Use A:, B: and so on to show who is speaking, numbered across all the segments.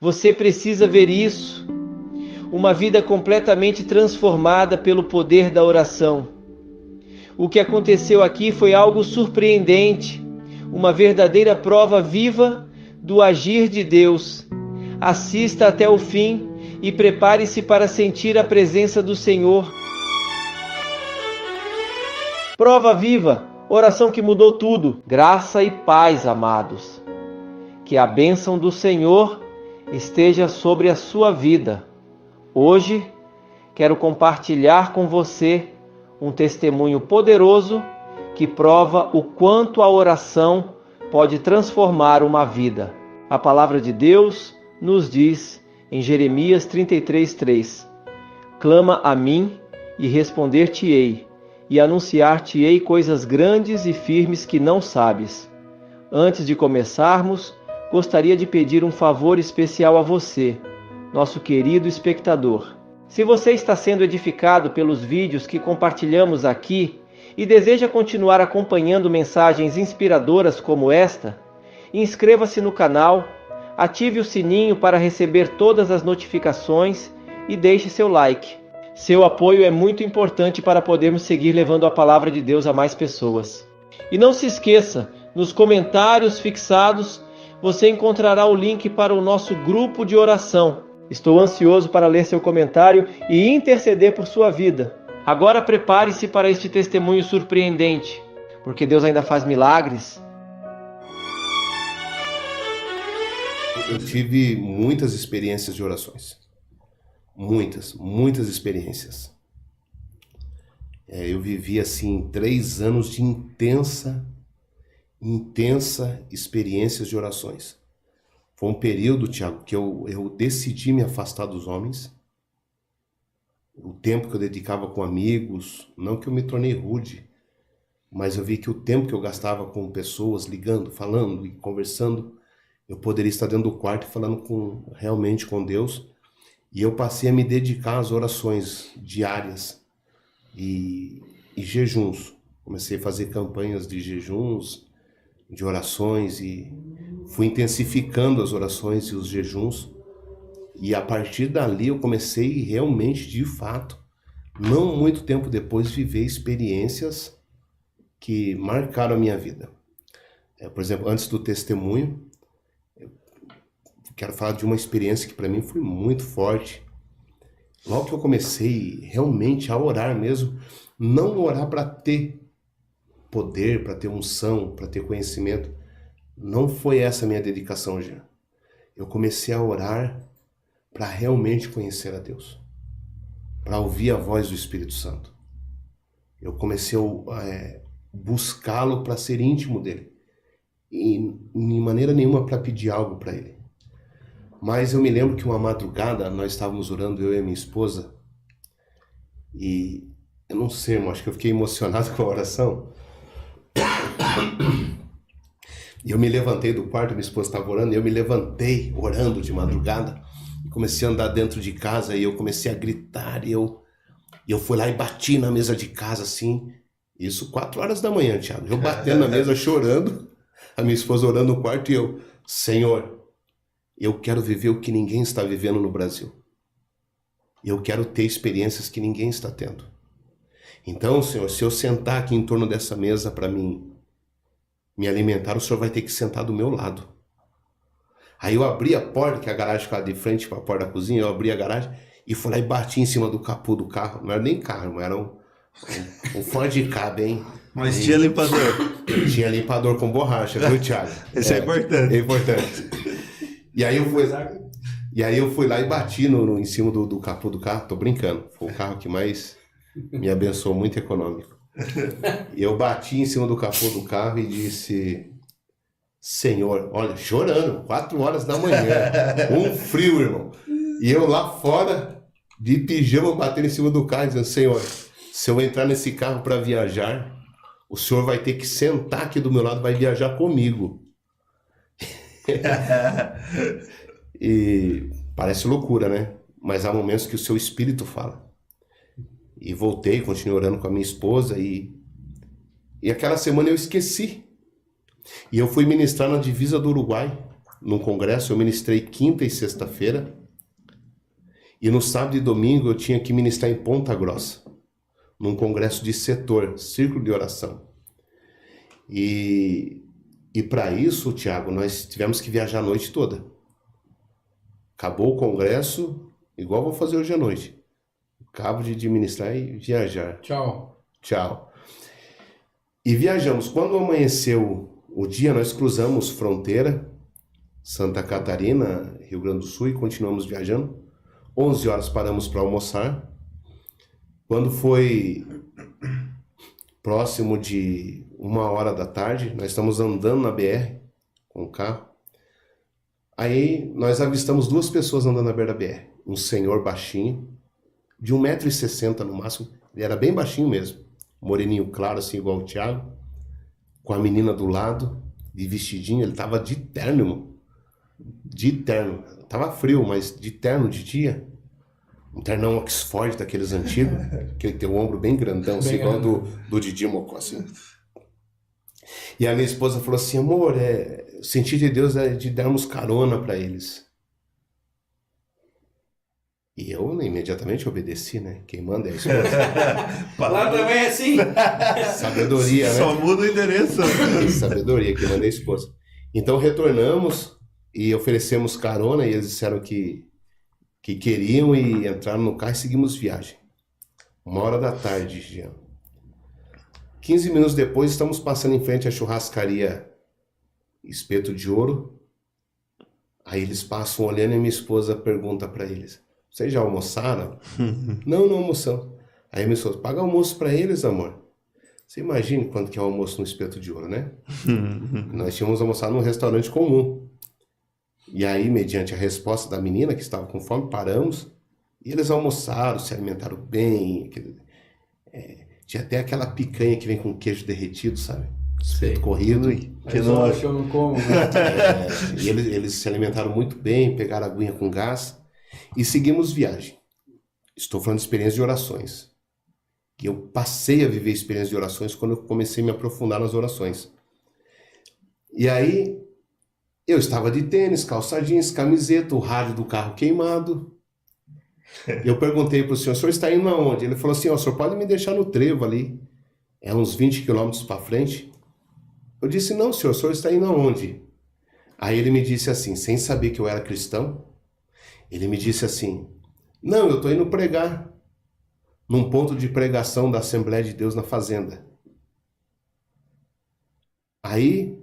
A: Você precisa ver isso. Uma vida completamente transformada pelo poder da oração. O que aconteceu aqui foi algo surpreendente, uma verdadeira prova viva do agir de Deus. Assista até o fim e prepare-se para sentir a presença do Senhor. Prova viva, oração que mudou tudo. Graça e paz, amados. Que a bênção do Senhor esteja sobre a sua vida. Hoje, quero compartilhar com você um testemunho poderoso que prova o quanto a oração pode transformar uma vida. A palavra de Deus nos diz em Jeremias 33:3: Clama a mim e responder-te-ei, e anunciar-te-ei coisas grandes e firmes que não sabes. Antes de começarmos, gostaria de pedir um favor especial a você, nosso querido espectador. Se você está sendo edificado pelos vídeos que compartilhamos aqui e deseja continuar acompanhando mensagens inspiradoras como esta, inscreva-se no canal, ative o sininho para receber todas as notificações e deixe seu like. Seu apoio é muito importante para podermos seguir levando a palavra de Deus a mais pessoas. E não se esqueça, nos comentários fixados você encontrará o link para o nosso grupo de oração. Estou ansioso para ler seu comentário e interceder por sua vida. Agora prepare-se para este testemunho surpreendente, porque Deus ainda faz milagres.
B: Eu tive muitas experiências de orações. Muitas experiências. Eu vivi assim 3 anos de intensa experiências de orações. Foi um período, Tiago, que eu decidi me afastar dos homens. O tempo que eu dedicava com amigos, não que eu me tornei rude, mas eu vi que o tempo que eu gastava com pessoas, ligando, falando e conversando, eu poderia estar dentro do quarto falando realmente com Deus. E eu passei a me dedicar às orações diárias e jejuns. Comecei a fazer campanhas de jejuns, de orações, e fui intensificando as orações e os jejuns. E a partir dali eu comecei realmente, de fato, não muito tempo depois, viver experiências que marcaram a minha vida. Por exemplo, antes do testemunho, eu quero falar de uma experiência que para mim foi muito forte. Logo que eu comecei realmente a orar mesmo, não orar para ter poder, para ter unção, para ter conhecimento, não foi essa a minha dedicação, Jean. Eu comecei a orar para realmente conhecer a Deus, para ouvir a voz do Espírito Santo. Eu comecei a buscá-lo para ser íntimo dele, e de maneira nenhuma para pedir algo para ele. Mas eu me lembro que uma madrugada nós estávamos orando, eu e a minha esposa, e eu não sei, irmão, acho que eu fiquei emocionado com a oração. E eu me levantei do quarto, minha esposa estava orando, e eu me levantei orando de madrugada, e comecei a andar dentro de casa, e eu comecei a gritar, e eu fui lá e bati na mesa de casa, assim, isso 4 horas da manhã, Thiago, eu batendo na mesa, chorando, a minha esposa orando no quarto, e eu, Senhor, eu quero viver o que ninguém está vivendo no Brasil. Eu quero ter experiências que ninguém está tendo. Então, Senhor, se eu sentar aqui em torno dessa mesa para mim me alimentar, o Senhor vai ter que sentar do meu lado. Aí eu abri a porta, que a garagem ficava de frente para a porta da cozinha, eu abri a garagem e fui lá e bati em cima do capô do carro. Não era nem carro, era um Ford Ka, hein?
C: Mas tinha limpador.
B: Tinha limpador com borracha, viu, Thiago?
C: Isso é importante.
B: É importante. E aí eu fui lá e bati em cima do capô do carro. Tô brincando. Foi o carro que mais me abençoou, muito econômico. E eu bati em cima do capô do carro e disse, Senhor, olha, chorando, 4 horas da manhã, um frio, irmão. E eu lá fora, de pijama, batendo em cima do carro, dizendo, Senhor, se eu entrar nesse carro para viajar, o Senhor vai ter que sentar aqui do meu lado, vai viajar comigo. E parece loucura, né? Mas há momentos que o seu espírito fala. E voltei, continuei orando com a minha esposa e aquela semana eu esqueci. E eu fui ministrar na divisa do Uruguai, num congresso, eu ministrei quinta e sexta-feira, e no sábado e domingo eu tinha que ministrar em Ponta Grossa, num congresso de setor, círculo de oração. E para isso, Tiago, nós tivemos que viajar a noite toda. Acabou o congresso, igual vou fazer hoje à noite. Acabo de administrar e viajar.
D: Tchau.
B: Tchau. E viajamos. Quando amanheceu o dia, nós cruzamos fronteira, Santa Catarina, Rio Grande do Sul, e continuamos viajando. 11 horas paramos para almoçar. Quando foi próximo de 1h da tarde, nós estamos andando na BR com o carro. Aí nós avistamos duas pessoas andando na beira da BR. Um senhor baixinho, de 1,60 m no máximo. Ele era bem baixinho mesmo. Moreninho claro, assim, igual o Thiago. Com a menina do lado, de vestidinho. Ele tava de terno, irmão. De terno. Tava frio, mas de terno de dia. Um ternão Oxford daqueles antigos. Que ele tem o ombro bem grandão, assim, igual do Didi Mocó, assim. E a minha esposa falou assim, amor, o sentido de Deus é de darmos carona para eles. E eu imediatamente obedeci, né? Quem manda é a esposa.
D: Lá também é assim.
B: Sabedoria, né?
C: Só muda o endereço.
B: Sabedoria, quem manda é a esposa. Então retornamos e oferecemos carona, e eles disseram que queriam, e entraram no carro e seguimos viagem. 1h da tarde, Jean. 15 minutos depois, estamos passando em frente à churrascaria Espeto de Ouro. Aí eles passam olhando e minha esposa pergunta para eles, vocês já almoçaram? Não almoçamos. Aí minha esposa, paga almoço para eles, amor. Você imagina quanto que é o almoço no Espeto de Ouro, né? Nós tínhamos almoçado num restaurante comum. E aí, mediante a resposta da menina, que estava com fome, paramos. E eles almoçaram, se alimentaram bem. Tinha até aquela picanha que vem com queijo derretido, sabe? Espeto corrido.
C: Que nojo.
D: Eu não como, né?
B: E eles se alimentaram muito bem, pegaram aguinha com gás. E seguimos viagem. Estou falando de experiência de orações. Que eu passei a viver experiência de orações quando eu comecei a me aprofundar nas orações. E aí, eu estava de tênis, calça jeans, camiseta, o rádio do carro queimado. Eu perguntei para o senhor está indo aonde? Ele falou assim, o senhor pode me deixar no trevo ali. É uns 20 quilômetros para frente. Eu disse, não, senhor, o senhor está indo aonde? Aí ele me disse assim, sem saber que eu era cristão, ele me disse assim, não, eu estou indo pregar num ponto de pregação da Assembleia de Deus na Fazenda. Aí,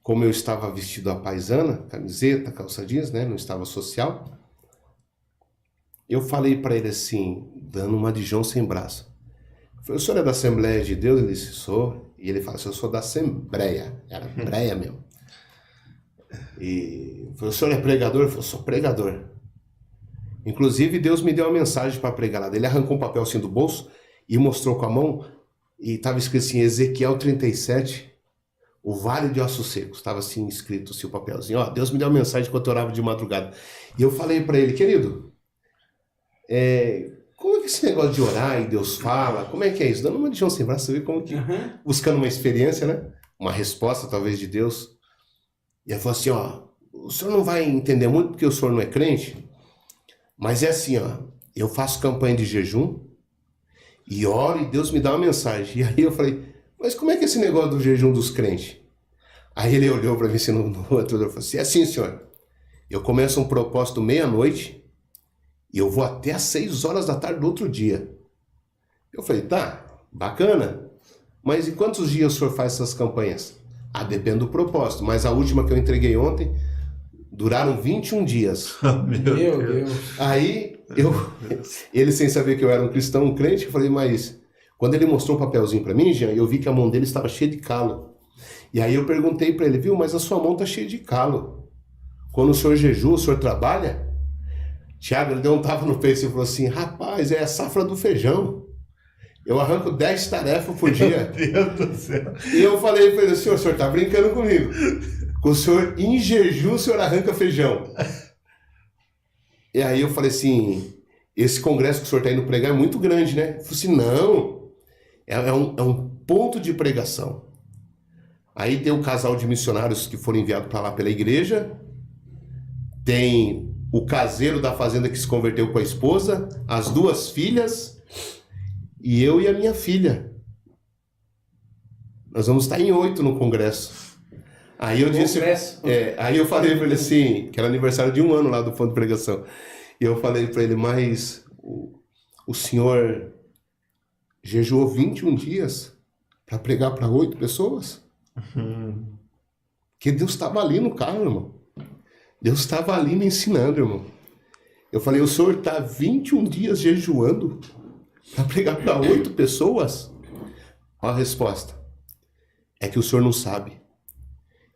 B: como eu estava vestido à paisana, camiseta, calça jeans, né, não estava social, eu falei para ele assim, dando uma de João sem braço. Eu falei, o senhor é da Assembleia de Deus? Ele disse, sou. E ele falou assim, eu sou da Assembleia. Era breia mesmo. E eu falei, o senhor é pregador? Ele falou, sou pregador. Inclusive, Deus me deu uma mensagem para pregar lá. Ele arrancou um papel assim do bolso e mostrou com a mão, e estava escrito assim, Ezequiel 37, o Vale de Ossos Secos. Estava assim escrito assim, o papelzinho. Ó, Deus me deu uma mensagem enquanto eu orava de madrugada. E eu falei para ele, querido, como é que esse negócio de orar e Deus fala, como é que é isso? Dando uma de João sem braço, você vê como que, buscando uma experiência, né? Uma resposta talvez de Deus. E ele falou assim, ó, o senhor não vai entender muito porque o senhor não é crente, mas é assim, ó, eu faço campanha de jejum e oro e Deus me dá uma mensagem. E aí eu falei, mas como é que é esse negócio do jejum dos crentes? Aí ele olhou para mim assim no outro e falou assim, é assim, senhor, eu começo um propósito meia-noite e eu vou até às 6 horas da tarde do outro dia. Eu falei, tá, bacana, mas em quantos dias o senhor faz essas campanhas? Ah, depende do propósito, mas a última que eu entreguei ontem duraram 21 dias.
D: Meu Deus.
B: Aí, ele sem saber que eu era um cristão, um crente, eu falei, mas quando ele mostrou o papelzinho para mim, Jean, eu vi que a mão dele estava cheia de calo. E aí eu perguntei para ele, viu, mas a sua mão está cheia de calo. Quando o senhor jejua, o senhor trabalha? Tiago, ele deu um tapa no peito e falou assim, rapaz, é a safra do feijão. Eu arranco 10 tarefas por dia.
C: Meu Deus do céu.
B: E eu falei para ele, o senhor tá brincando comigo. Com o senhor, em jejum, o senhor arranca feijão. E aí eu falei assim, esse congresso que o senhor está indo pregar é muito grande, né? Eu falei assim, não, é um ponto de pregação. Aí tem um casal de missionários que foram enviados para lá pela igreja, tem o caseiro da fazenda que se converteu com a esposa, as 2 filhas e eu e a minha filha. Nós vamos estar em 8 no congresso. Aí eu disse, aí eu falei para ele assim, que era aniversário de 1 ano lá do Fundo de Pregação. E eu falei para ele, mas o senhor jejuou 21 dias para pregar para 8 pessoas? Porque Deus estava ali no carro, irmão. Deus estava ali me ensinando, irmão. Eu falei, o senhor está 21 dias jejuando para pregar para 8 pessoas? Olha a resposta. É que o senhor não sabe.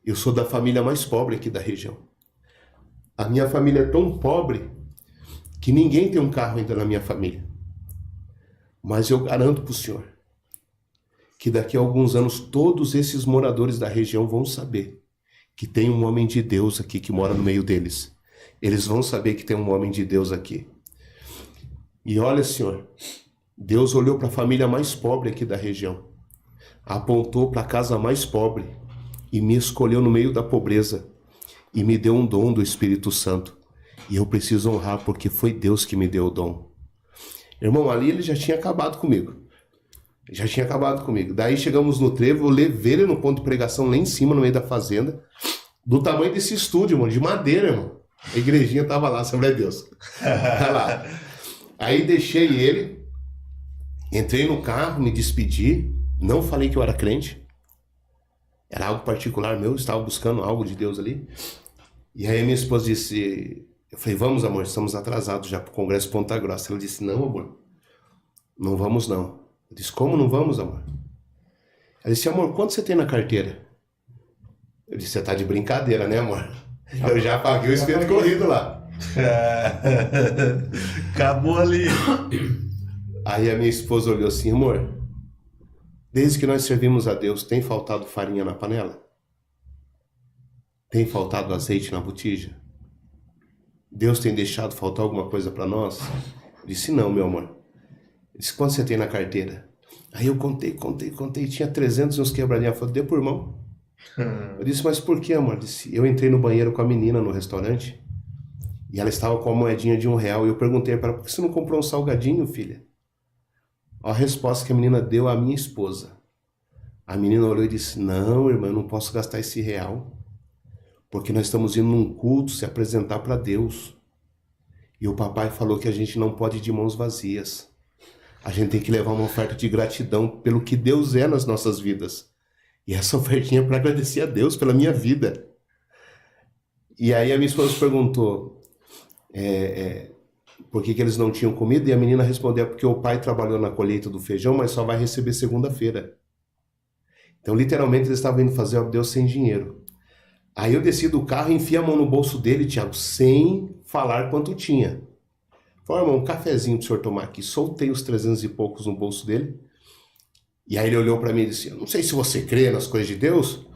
B: Eu sou da família mais pobre aqui da região. A minha família é tão pobre que ninguém tem um carro ainda na minha família. Mas eu garanto para o senhor que daqui a alguns anos todos esses moradores da região vão saber que tem um homem de Deus aqui que mora no meio deles. Eles vão saber que tem um homem de Deus aqui. E olha, senhor, Deus olhou para a família mais pobre aqui da região, apontou para a casa mais pobre e me escolheu no meio da pobreza e me deu um dom do Espírito Santo. E eu preciso honrar porque foi Deus que me deu o dom. Irmão, ali ele já tinha acabado comigo. Já tinha acabado comigo. Daí chegamos no trevo, eu levei ele no ponto de pregação lá em cima, no meio da fazenda, do tamanho desse estúdio, irmão, de madeira, irmão. A igrejinha tava lá, Assembleia de Deus. Tá lá. Aí deixei ele, entrei no carro, me despedi, não falei que eu era crente. Era algo particular meu, eu estava buscando algo de Deus ali. E aí minha esposa disse, eu falei, vamos amor, estamos atrasados já para o Congresso Ponta Grossa. Ela disse, não amor, não vamos não. Eu disse, como não vamos, amor? Ela disse, amor, quanto você tem na carteira? Eu disse, você tá de brincadeira, né, amor? Eu já paguei o espírito corrido lá.
C: Acabou ali.
B: Aí a minha esposa olhou assim, amor, desde que nós servimos a Deus, tem faltado farinha na panela? Tem faltado azeite na botija? Deus tem deixado faltar alguma coisa para nós? Eu disse, não, meu amor. Eu disse, quanto você tem na carteira? Aí eu contei, tinha 300 e uns quebradinhos. Ela falou, dê por mão. Eu disse, mas por que, amor? Eu disse, eu entrei no banheiro com a menina no restaurante e ela estava com a moedinha de R$1 e eu perguntei para ela, por que você não comprou um salgadinho, filha? A resposta que a menina deu à minha esposa. A menina olhou e disse, não, irmã, eu não posso gastar esse R$1 porque nós estamos indo num culto se apresentar para Deus. E o papai falou que a gente não pode ir de mãos vazias. A gente tem que levar uma oferta de gratidão pelo que Deus é nas nossas vidas. E essa ofertinha é para agradecer a Deus pela minha vida. E aí a minha esposa perguntou por que eles não tinham comida, e a menina respondeu, porque o pai trabalhou na colheita do feijão, mas só vai receber segunda-feira. Então, literalmente, eles estavam indo fazer o Deus sem dinheiro. Aí eu desci do carro e enfiei a mão no bolso dele, Tiago, sem falar quanto tinha. Falei, irmão, um cafezinho pro senhor tomar aqui. Soltei os 300 e poucos no bolso dele. E aí ele olhou para mim e disse, eu não sei se você crê nas coisas de Deus,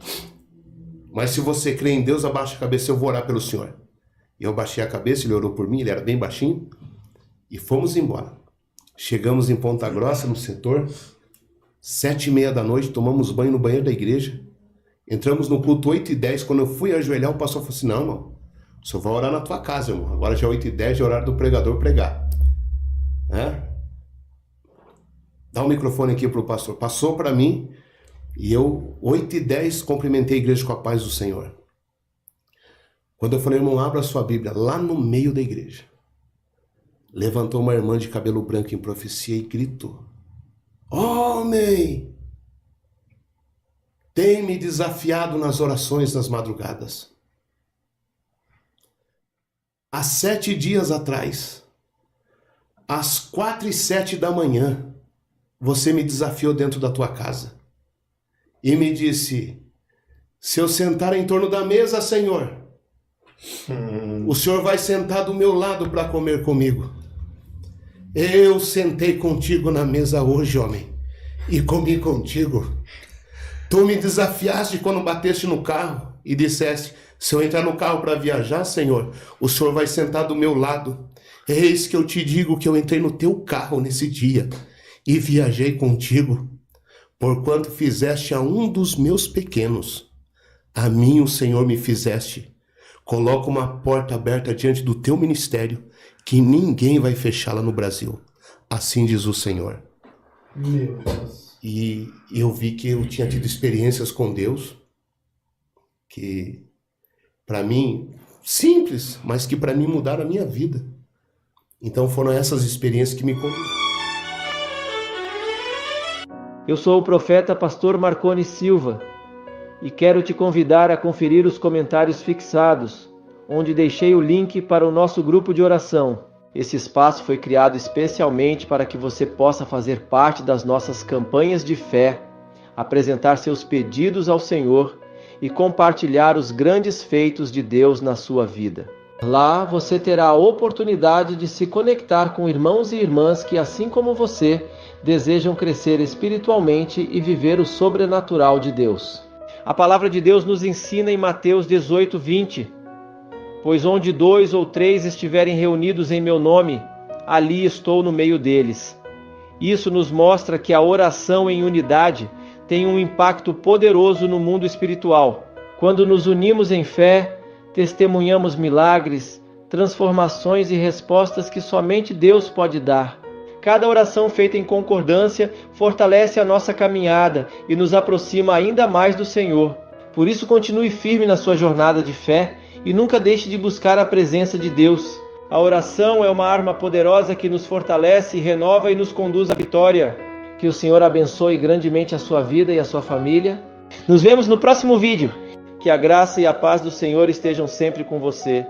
B: mas se você crê em Deus, abaixa a cabeça, eu vou orar pelo senhor. E eu baixei a cabeça, ele orou por mim, ele era bem baixinho, e fomos embora. Chegamos em Ponta Grossa, no setor, 7h30 da noite, tomamos banho no banheiro da igreja, entramos no culto 8h10, quando eu fui ajoelhar, o pastor falou assim, não, irmão, o senhor vai orar na tua casa, irmão, agora já é 8h10, é horário do pregador pregar. Dá o microfone aqui pro pastor. Passou para mim, e eu, 8h10, cumprimentei a igreja com a paz do Senhor. Quando eu falei, irmão, abra a sua Bíblia, lá no meio da igreja, levantou uma irmã de cabelo branco em profecia e gritou, homem, tem me desafiado nas orações das madrugadas. Há 7 dias atrás, às 4h07 da manhã, você me desafiou dentro da tua casa e me disse, se eu sentar em torno da mesa, Senhor, o Senhor vai sentar do meu lado para comer comigo. Eu sentei contigo na mesa hoje, homem, e comi contigo. Tu me desafiaste quando bateste no carro e disseste, se eu entrar no carro para viajar, Senhor, o Senhor vai sentar do meu lado. Eis que eu te digo que eu entrei no teu carro nesse dia e viajei contigo, porquanto fizeste a um dos meus pequenos, a mim o Senhor me fizeste. coloca uma porta aberta diante do teu ministério, que ninguém vai fechá-la no Brasil. Assim diz o Senhor.
D: Meu Deus.
B: E eu vi que eu tinha tido experiências com Deus, que para mim, simples, mas que para mim mudaram a minha vida. Então foram essas experiências que me conduziram.
A: Eu sou o profeta Pastor Marconi Silva e quero te convidar a conferir os comentários fixados, onde deixei o link para o nosso grupo de oração. Esse espaço foi criado especialmente para que você possa fazer parte das nossas campanhas de fé, apresentar seus pedidos ao Senhor e compartilhar os grandes feitos de Deus na sua vida. Lá você terá a oportunidade de se conectar com irmãos e irmãs que, assim como você, desejam crescer espiritualmente e viver o sobrenatural de Deus. A palavra de Deus nos ensina em Mateus 18:20: pois onde 2 ou 3 estiverem reunidos em meu nome, ali estou no meio deles. Isso nos mostra que a oração em unidade tem um impacto poderoso no mundo espiritual. Quando nos unimos em fé, testemunhamos milagres, transformações e respostas que somente Deus pode dar. Cada oração feita em concordância fortalece a nossa caminhada e nos aproxima ainda mais do Senhor. Por isso, continue firme na sua jornada de fé e nunca deixe de buscar a presença de Deus. A oração é uma arma poderosa que nos fortalece, renova e nos conduz à vitória. Que o Senhor abençoe grandemente a sua vida e a sua família. Nos vemos no próximo vídeo. Que a graça e a paz do Senhor estejam sempre com você.